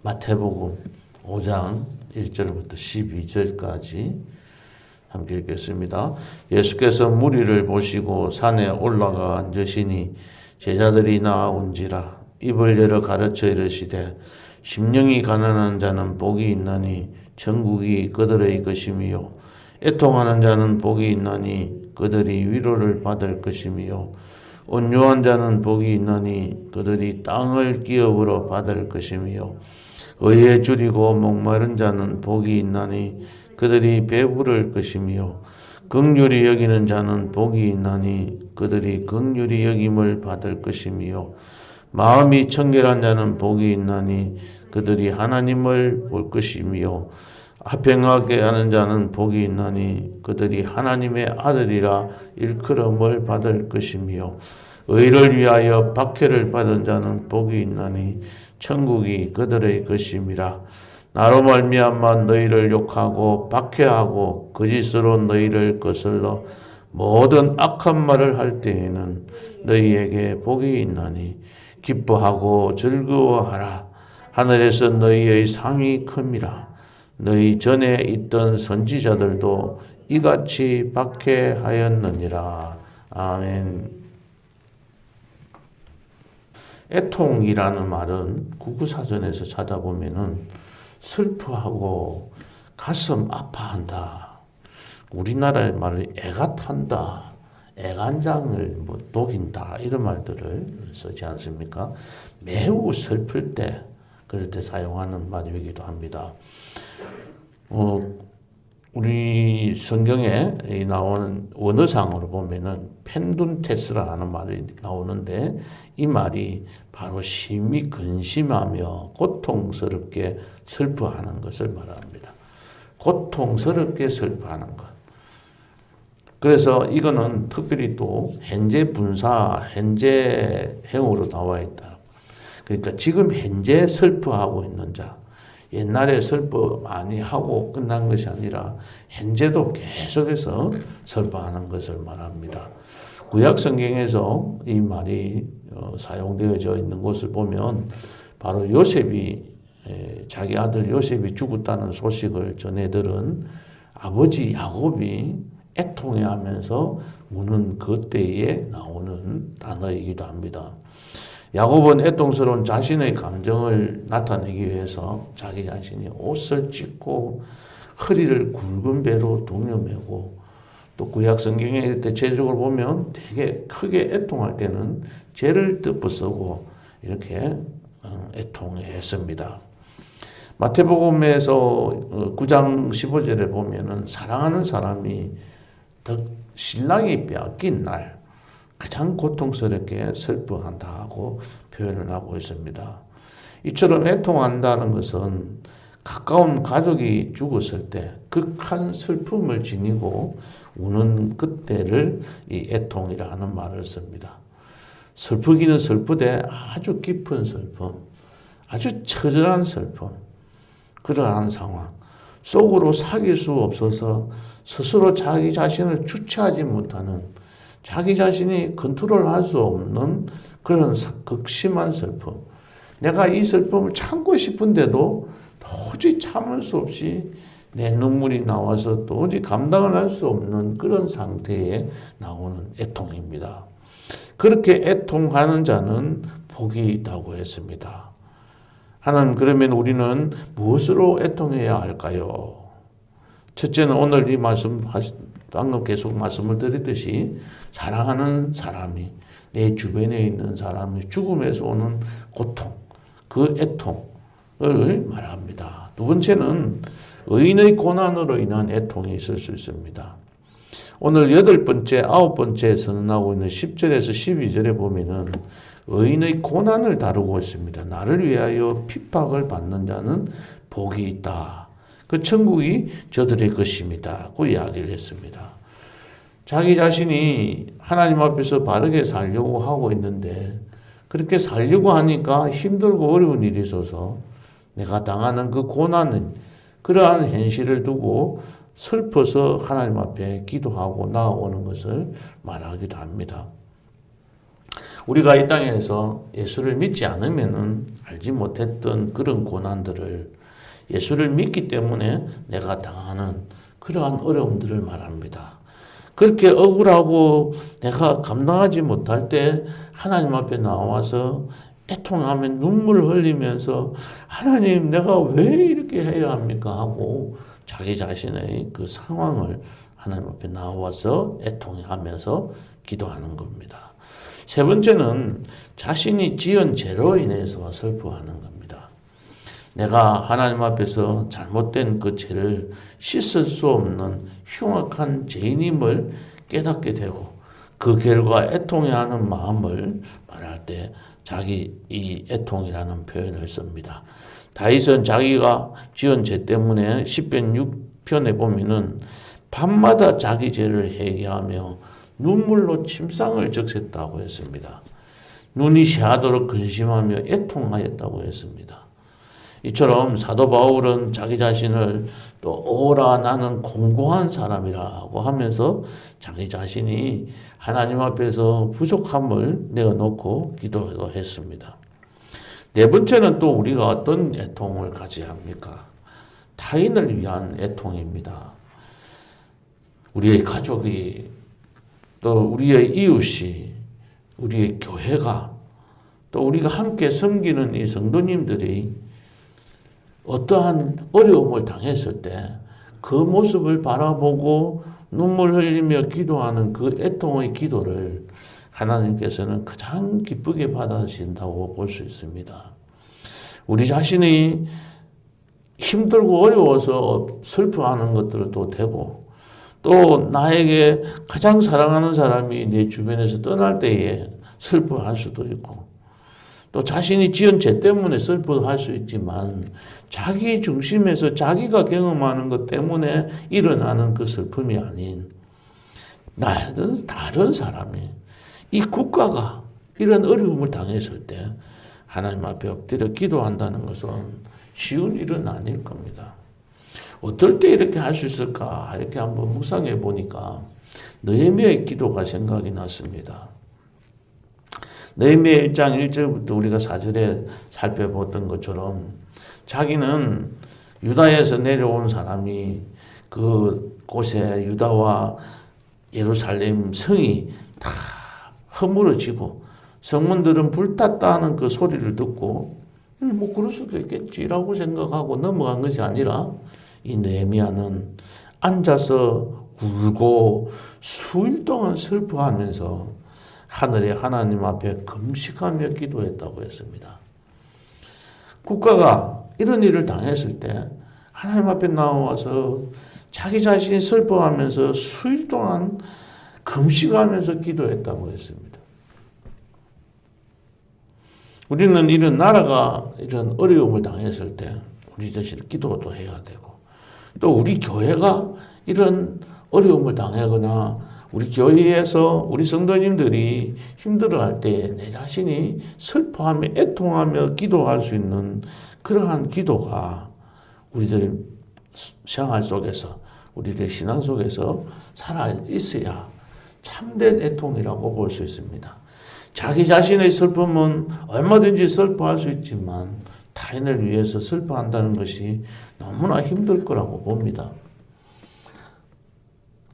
마태복음 5장 1절부터 12절까지 함께 읽겠습니다. 예수께서 무리를 보시고 산에 올라가 앉으시니 제자들이 나아온지라. 입을 열어 가르쳐 이르시되 심령이 가난한 자는 복이 있나니 천국이 그들의 것이며 애통하는 자는 복이 있나니 그들이 위로를 받을 것이며 온유한 자는 복이 있나니 그들이 땅을 기업으로 받을 것이며 의에 줄이고 목마른 자는 복이 있나니 그들이 배부를 것이며 긍휼히 여기는 자는 복이 있나니 그들이 긍휼히 여김을 받을 것이며 마음이 청결한 자는 복이 있나니 그들이 하나님을 볼 것이며 합행하게 하는 자는 복이 있나니 그들이 하나님의 아들이라 일컬음을 받을 것이며 의를 위하여 박해를 받은 자는 복이 있나니 천국이 그들의 것임이라. 나로 말미암아 너희를 욕하고 박해하고 거짓으로 너희를 거슬러 모든 악한 말을 할 때에는 너희에게 복이 있나니 기뻐하고 즐거워하라. 하늘에서 너희의 상이 큼이라. 너희 전에 있던 선지자들도 이같이 박해하였느니라. 아멘. 애통이라는 말은 구구사전에서 찾아보면은 슬퍼하고 가슴 아파한다. 우리나라의 말을 애가 탄다. 애간장을 녹인다. 이런 말들을 쓰지 않습니까? 매우 슬플 때, 그럴 때 사용하는 말이기도 합니다. 우리 성경에 나오는 원어상으로 보면은 펜둔테스라 하는 말이 나오는데 이 말이 바로 심히 근심하며 고통스럽게 슬퍼하는 것을 말합니다. 고통스럽게 슬퍼하는 것. 그래서 이거는 특별히 또 현재 분사, 현재 행으로 나와 있다. 그러니까 지금 현재 슬퍼하고 있는 자, 옛날에 슬퍼 많이 하고 끝난 것이 아니라 현재도 계속해서 슬퍼하는 것을 말합니다. 구약 성경에서 이 말이 사용되어져 있는 것을 보면 바로 요셉이 자기 아들 요셉이 죽었다는 소식을 전해 들은 아버지 야곱이 애통해하면서 우는 그때에 나오는 단어이기도 합니다. 야곱은 애통스러운 자신의 감정을 나타내기 위해서 자기 자신이 옷을 찢고 허리를 굵은 배로 동여매고 또 구약 성경의 대체적으로 보면 되게 크게 애통할 때는 죄를 덮어쓰고 이렇게 애통했습니다. 마태복음에서 9장 15절에 보면은 사랑하는 사람이 신랑이 빼앗긴 날 가장 고통스럽게 슬퍼한다고 표현을 하고 있습니다. 이처럼 애통한다는 것은 가까운 가족이 죽었을 때 극한 슬픔을 지니고 우는 그때를 이 애통이라는 말을 씁니다. 슬프기는 슬프되 아주 깊은 슬픔, 아주 처절한 슬픔, 그러한 상황 속으로 사귈 수 없어서 스스로 자기 자신을 주체하지 못하는, 자기 자신이 컨트롤할 수 없는 그런 극심한 슬픔. 내가 이 슬픔을 참고 싶은데도 도저히 참을 수 없이 내 눈물이 나와서 도저히 감당을 할 수 없는 그런 상태에 나오는 애통입니다. 그렇게 애통하는 자는 복이 있다고 했습니다. 하나님, 그러면 우리는 무엇으로 애통해야 할까요? 첫째는 오늘 이 말씀, 방금 계속 말씀을 드렸듯이 사랑하는 사람이, 내 주변에 있는 사람이 죽음에서 오는 고통, 그 애통을 말합니다. 두 번째는 의인의 고난으로 인한 애통이 있을 수 있습니다. 오늘 8번째, 9번째 선언하고 있는 10절에서 12절에 보면은 의인의 고난을 다루고 있습니다. 나를 위하여 핍박을 받는 자는 복이 있다. 그 천국이 저들의 것입니다. 그 이야기를 했습니다. 자기 자신이 하나님 앞에서 바르게 살려고 하고 있는데 그렇게 살려고 하니까 힘들고 어려운 일이 있어서 내가 당하는 그 고난은 그러한 현실을 두고 슬퍼서 하나님 앞에 기도하고 나아오는 것을 말하기도 합니다. 우리가 이 땅에서 예수를 믿지 않으면은 알지 못했던 그런 고난들을 예수를 믿기 때문에 내가 당하는 그러한 어려움들을 말합니다. 그렇게 억울하고 내가 감당하지 못할 때 하나님 앞에 나와서 애통하며 눈물을 흘리면서 하나님 내가 왜 이렇게 해야 합니까? 하고 자기 자신의 그 상황을 하나님 앞에 나와서 애통하면서 기도하는 겁니다. 세 번째는 자신이 지은 죄로 인해서 슬퍼하는 겁니다. 내가 하나님 앞에서 잘못된 그 죄를 씻을 수 없는 흉악한 죄인임을 깨닫게 되고 그 결과 애통해하는 마음을 말할 때 자기 이 애통이라는 표현을 씁니다. 다윗은 자기가 지은 죄 때문에 시편 6편에 보면은 밤마다 자기 죄를 회개하며 눈물로 침상을 적셨다고 했습니다. 눈이 새하도록 근심하며 애통하였다고 했습니다. 이처럼 사도 바울은 자기 자신을 또 오라 나는 공고한 사람이라고 하면서 자기 자신이 하나님 앞에서 부족함을 내어놓고 기도도 했습니다. 네 번째는 또 우리가 어떤 애통을 가져야 합니까? 타인을 위한 애통입니다. 우리의 가족이 또 우리의 이웃이 우리의 교회가 또 우리가 함께 섬기는 이 성도님들이 어떠한 어려움을 당했을 때 그 모습을 바라보고 눈물 흘리며 기도하는 그 애통의 기도를 하나님께서는 가장 기쁘게 받아주신다고 볼 수 있습니다. 우리 자신이 힘들고 어려워서 슬퍼하는 것들도 되고 또 나에게 가장 사랑하는 사람이 내 주변에서 떠날 때에 슬퍼할 수도 있고 또 자신이 지은 죄 때문에 슬퍼할 수 있지만 자기 중심에서 자기가 경험하는 것 때문에 일어나는 그 슬픔이 아닌 다른 사람이 이 국가가 이런 어려움을 당했을 때 하나님 앞에 엎드려 기도한다는 것은 쉬운 일은 아닐 겁니다. 어떨 때 이렇게 할 수 있을까 이렇게 한번 묵상해 보니까 느헤미야의 기도가 생각이 났습니다. 느헤미야 1장 1절부터 우리가 4절에 살펴봤던 것처럼 자기는 유다에서 내려온 사람이 그 곳에 유다와 예루살렘 성이 다 허물어지고 성문들은 불탔다는 그 소리를 듣고 뭐 그럴 수도 있겠지라고 생각하고 넘어간 것이 아니라 이 느헤미야는 앉아서 울고 수일 동안 슬퍼하면서 하늘의 하나님 앞에 금식하며 기도했다고 했습니다. 국가가 이런 일을 당했을 때 하나님 앞에 나와서 자기 자신이 슬퍼하면서 수일 동안 금식하면서 기도했다고 했습니다. 우리는 이런 나라가 이런 어려움을 당했을 때 우리 자신 기도도 해야 되고 또 우리 교회가 이런 어려움을 당하거나 우리 교회에서 우리 성도님들이 힘들어할 때 내 자신이 슬퍼하며 애통하며 기도할 수 있는 그러한 기도가 우리들의 생활 속에서 우리들의 신앙 속에서 살아 있어야 참된 애통이라고 볼 수 있습니다. 자기 자신의 슬픔은 얼마든지 슬퍼할 수 있지만 타인을 위해서 슬퍼한다는 것이 너무나 힘들 거라고 봅니다.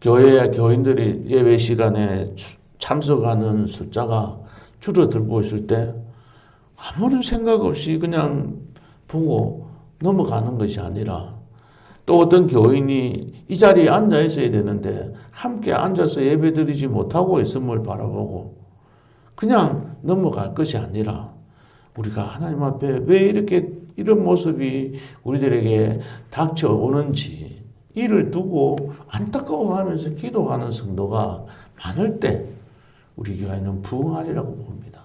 교회의 교인들이 예배 시간에 참석하는 숫자가 줄어들고 있을 때 아무런 생각 없이 그냥 보고 넘어가는 것이 아니라 또 어떤 교인이 이 자리에 앉아 있어야 되는데 함께 앉아서 예배 드리지 못하고 있음을 바라보고 그냥 넘어갈 것이 아니라 우리가 하나님 앞에 왜 이렇게 이런 모습이 우리들에게 닥쳐오는지 이를 두고 안타까워하면서 기도하는 성도가 많을 때 우리 교회는 부흥하리라고 봅니다.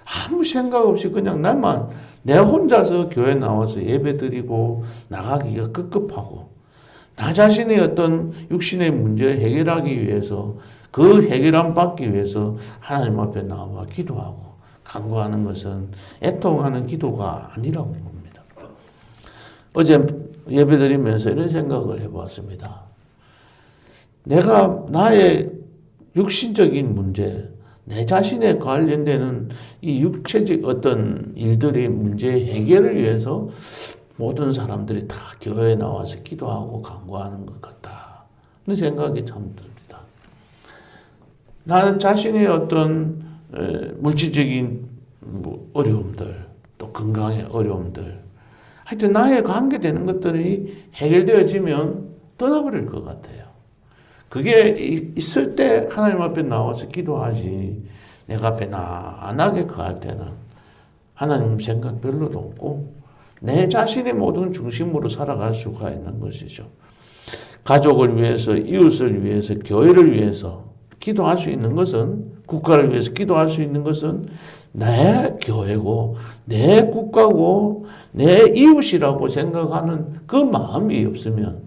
아무 생각 없이 그냥 나만 내 혼자서 교회 나와서 예배 드리고 나가기가 급급하고 나 자신의 어떤 육신의 문제 해결하기 위해서 그 해결함 받기 위해서 하나님 앞에 나와 기도하고 간구하는 것은 애통하는 기도가 아니라고 봅니다. 어제 예배 드리면서 이런 생각을 해보았습니다. 내가 나의 육신적인 문제 내 자신에 관련되는 이 육체적 어떤 일들의 문제 해결을 위해서 모든 사람들이 다 교회에 나와서 기도하고 간구하는 것 같다. 그런 생각이 참 듭니다. 나 자신의 어떤 물질적인 어려움들, 또 건강의 어려움들, 하여튼 나에 관계되는 것들이 해결되어지면 떠나버릴 것 같아요. 그게 있을 때 하나님 앞에 나와서 기도하지, 내가 편안하게 거할 때는 하나님 생각 별로도 없고 내 자신의 모든 중심으로 살아갈 수가 있는 것이죠. 가족을 위해서, 이웃을 위해서, 교회를 위해서 기도할 수 있는 것은, 국가를 위해서 기도할 수 있는 것은 내 교회고 내 국가고 내 이웃이라고 생각하는 그 마음이 없으면,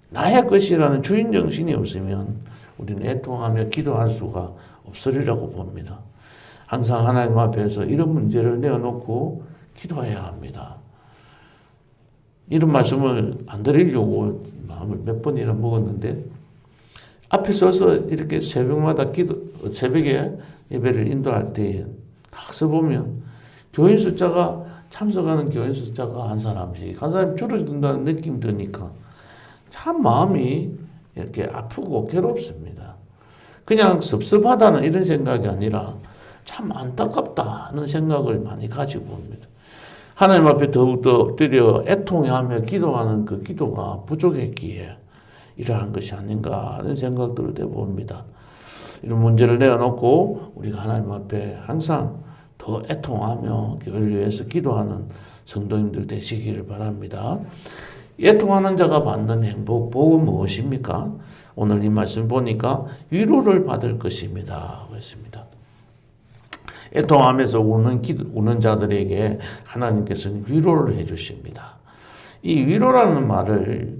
나의 것이라는 주인 정신이 없으면 우리는 애통하며 기도할 수가 없으리라고 봅니다. 항상 하나님 앞에서 이런 문제를 내어놓고 기도해야 합니다. 이런 말씀을 안 드리려고 마음을 몇 번이나 먹었는데, 앞에 서서 이렇게 새벽마다 새벽에 예배를 인도할 때 딱 써보면 교인 숫자가, 참석하는 교인 숫자가 한 사람씩 줄어든다는 느낌이 드니까 참 마음이 이렇게 아프고 괴롭습니다. 그냥 섭섭하다는 이런 생각이 아니라 참 안타깝다는 생각을 많이 가지고 옵니다. 하나님 앞에 더욱더 엎드려 애통하며 기도하는 그 기도가 부족했기에 이러한 것이 아닌가 하는 생각들을 해봅니다. 이런 문제를 내어놓고 우리가 하나님 앞에 항상 더 애통하며 교회를 위해서 기도하는 성도님들 되시기를 바랍니다. 애통하는 자가 받는 행복, 복은 무엇입니까? 오늘 이 말씀 보니까 위로를 받을 것입니다. 그렇습니다. 애통하면서 우는 자들에게 하나님께서는 위로를 해주십니다. 이 위로라는 말을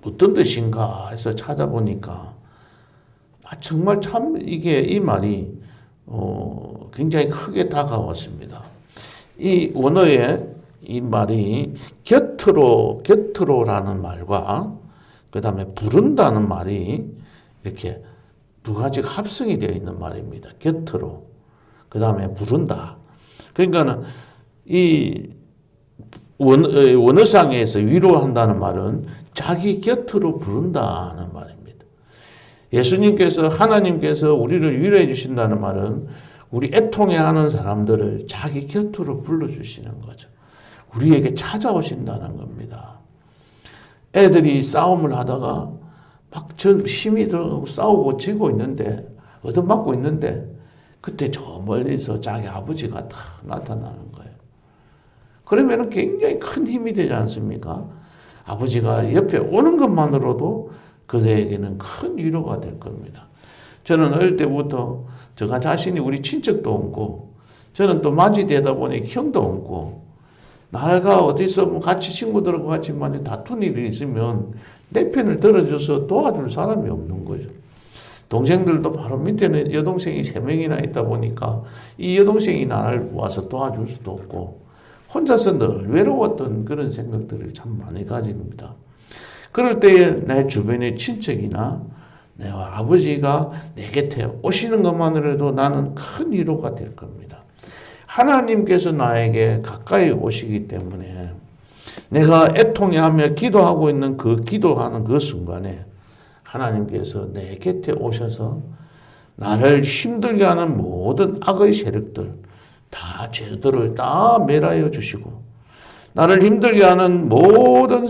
어떤 뜻인가 해서 찾아보니까 정말 참 이 말이 굉장히 크게 다가왔습니다. 이 원어에 이 말이 곁으로라는 말과 그 다음에 부른다는 말이 이렇게 두 가지가 합성이 되어 있는 말입니다. 곁으로, 그 다음에 부른다. 그러니까는 이 원어상에서 위로한다는 말은 자기 곁으로 부른다는 말입니다. 예수님께서, 하나님께서 우리를 위로해 주신다는 말은 우리 애통해하는 사람들을 자기 곁으로 불러주시는 거죠. 우리에게 찾아오신다는 겁니다. 애들이 싸움을 하다가 막 힘이 들어가고 싸우고 지고 있는데, 얻어맞고 있는데, 그때 저 멀리서 자기 아버지가 다 나타나는 거예요. 그러면 굉장히 큰 힘이 되지 않습니까? 아버지가 옆에 오는 것만으로도 그들에게는 큰 위로가 될 겁니다. 저는 어릴 때부터 제가 자신이 우리 친척도 없고, 저는 또 맞이되다 보니 형도 없고, 나가 어디서 같이 친구들하고 같이 많이 다툰 일이 있으면 내 편을 들어줘서 도와줄 사람이 없는 거죠. 동생들도 바로 밑에는 여동생이 3명이나 있다 보니까 이 여동생이 나를 와서 도와줄 수도 없고, 혼자서 늘 외로웠던 그런 생각들을 참 많이 가집니다. 그럴 때에 내 주변의 친척이나 내 아버지가 내 곁에 오시는 것만으로도 나는 큰 위로가 될 겁니다. 하나님께서 나에게 가까이 오시기 때문에 내가 애통해하며 기도하고 있는 그 기도하는 그 순간에 하나님께서 내 곁에 오셔서 나를 힘들게 하는 모든 악의 세력들, 다 죄들을 다 멸하여 주시고, 나를 힘들게 하는 모든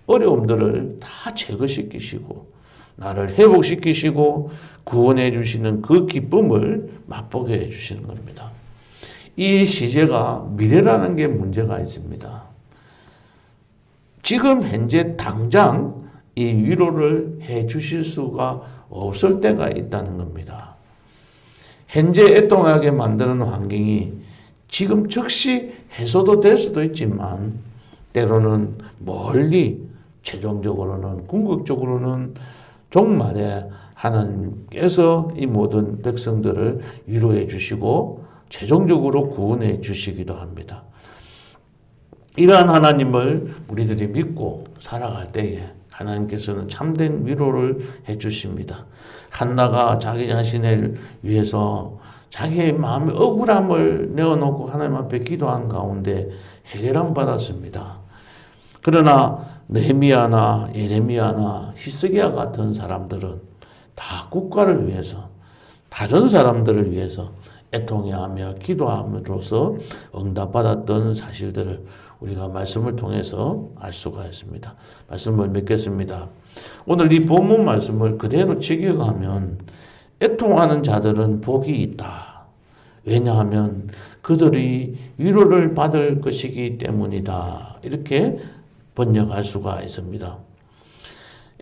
어려움들을 다 제거시키시고, 나를 회복시키시고 구원해 주시는 그 기쁨을 맛보게 해 주시는 겁니다. 이 시제가 미래라는 게 문제가 있습니다. 지금 현재 당장 이 위로를 해 주실 수가 없을 때가 있다는 겁니다. 현재 애통하게 만드는 환경이 지금 즉시 해소도 될 수도 있지만, 때로는 멀리, 최종적으로는 궁극적으로는 종말에 하나님께서 이 모든 백성들을 위로해 주시고 최종적으로 구원해 주시기도 합니다. 이러한 하나님을 우리들이 믿고 살아갈 때에 하나님께서는 참된 위로를 해주십니다. 한나가 자기 자신을 위해서 자기의 마음의 억울함을 내어놓고 하나님 앞에 기도한 가운데 해결함 받았습니다. 그러나 느헤미야나 예레미야나 히스기야 같은 사람들은 다 국가를 위해서, 다른 사람들을 위해서 애통해하며 기도함으로써 응답받았던 사실들을 우리가 말씀을 통해서 알 수가 있습니다. 말씀을 맺겠습니다. 오늘 이 본문 말씀을 그대로 직역하면 애통하는 자들은 복이 있다. 왜냐하면 그들이 위로를 받을 것이기 때문이다. 이렇게 번역할 수가 있습니다.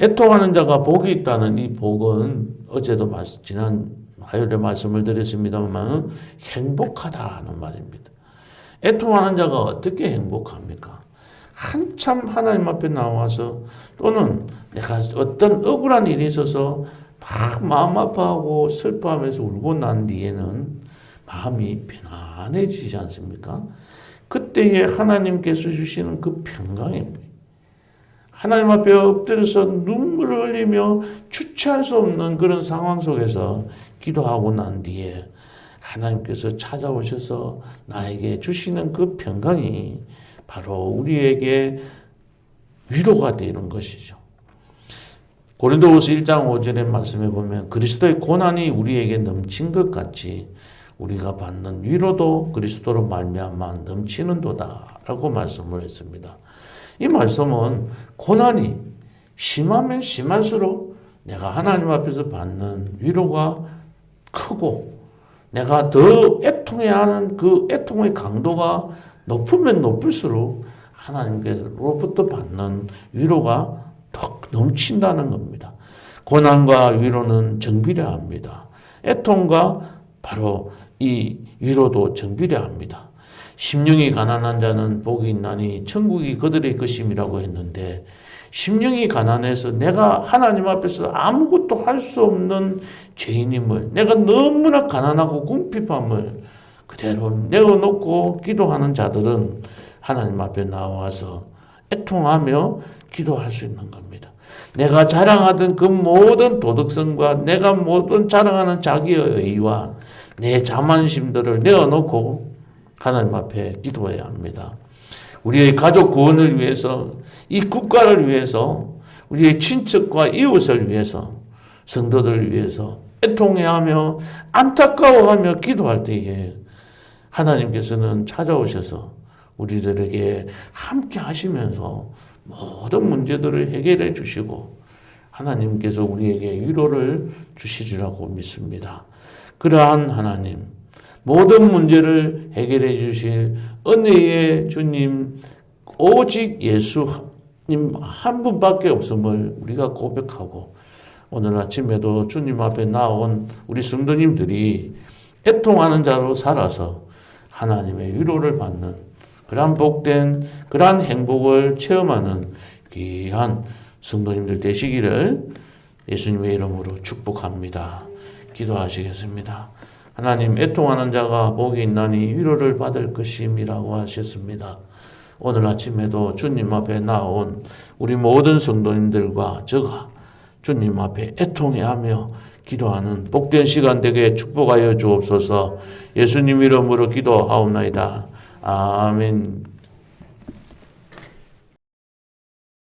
애통하는 자가 복이 있다는 이 복은 어제도 지난 화요일에 말씀을 드렸습니다만 행복하다는 말입니다. 애통하는 자가 어떻게 행복합니까? 한참 하나님 앞에 나와서 또는 내가 어떤 억울한 일이 있어서 막 마음 아파하고 슬퍼하면서 울고 난 뒤에는 마음이 편안해지지 않습니까? 그때에 하나님께서 주시는 그 평강입니다. 하나님 앞에 엎드려서 눈물을 흘리며 주체할 수 없는 그런 상황 속에서 기도하고 난 뒤에 하나님께서 찾아오셔서 나에게 주시는 그 평강이 바로 우리에게 위로가 되는 것이죠. 고린도후서 1장 5절의 말씀에 보면 그리스도의 고난이 우리에게 넘친 것 같이 우리가 받는 위로도 그리스도로 말미암아 넘치는도다라고 말씀을 했습니다. 이 말씀은 고난이 심하면 심할수록 내가 하나님 앞에서 받는 위로가 크고 내가 더 애통해야 하는 그 애통의 강도가 높으면 높을수록 하나님께로부터 받는 위로가 더 넘친다는 겁니다. 고난과 위로는 정비례합니다. 애통과 바로 이 위로도 정비례합니다. 심령이 가난한 자는 복이 있나니 천국이 그들의 것임이라고 했는데 심령이 가난해서 내가 하나님 앞에서 아무것도 할 수 없는 죄인임을, 내가 너무나 가난하고 궁핍함을 그대로 내어놓고 기도하는 자들은 하나님 앞에 나와서 애통하며 기도할 수 있는 겁니다. 내가 자랑하던 그 모든 도덕성과 내가 모든 자랑하는 자기의 의와 내 자만심들을 내어놓고 하나님 앞에 기도해야 합니다. 우리의 가족 구원을 위해서, 이 국가를 위해서, 우리의 친척과 이웃을 위해서, 성도들을 위해서 애통해하며 안타까워하며 기도할 때에 하나님께서는 찾아오셔서 우리들에게 함께 하시면서 모든 문제들을 해결해 주시고 하나님께서 우리에게 위로를 주시리라고 믿습니다. 그러한 하나님, 모든 문제를 해결해 주실 은혜의 주님, 오직 예수님 한 분밖에 없음을 우리가 고백하고 오늘 아침에도 주님 앞에 나온 우리 성도님들이 애통하는 자로 살아서 하나님의 위로를 받는 그러한 복된 그러한 행복을 체험하는 귀한 성도님들 되시기를 예수님의 이름으로 축복합니다. 기도하시겠습니다. 하나님, 애통하는 자가 복이 있나니 위로를 받을 것임이라고 하셨습니다. 오늘 아침에도 주님 앞에 나온 우리 모든 성도님들과 저가 주님 앞에 애통해하며 기도하는 복된 시간 되게 축복하여 주옵소서. 예수님 이름으로 기도하옵나이다. 아멘.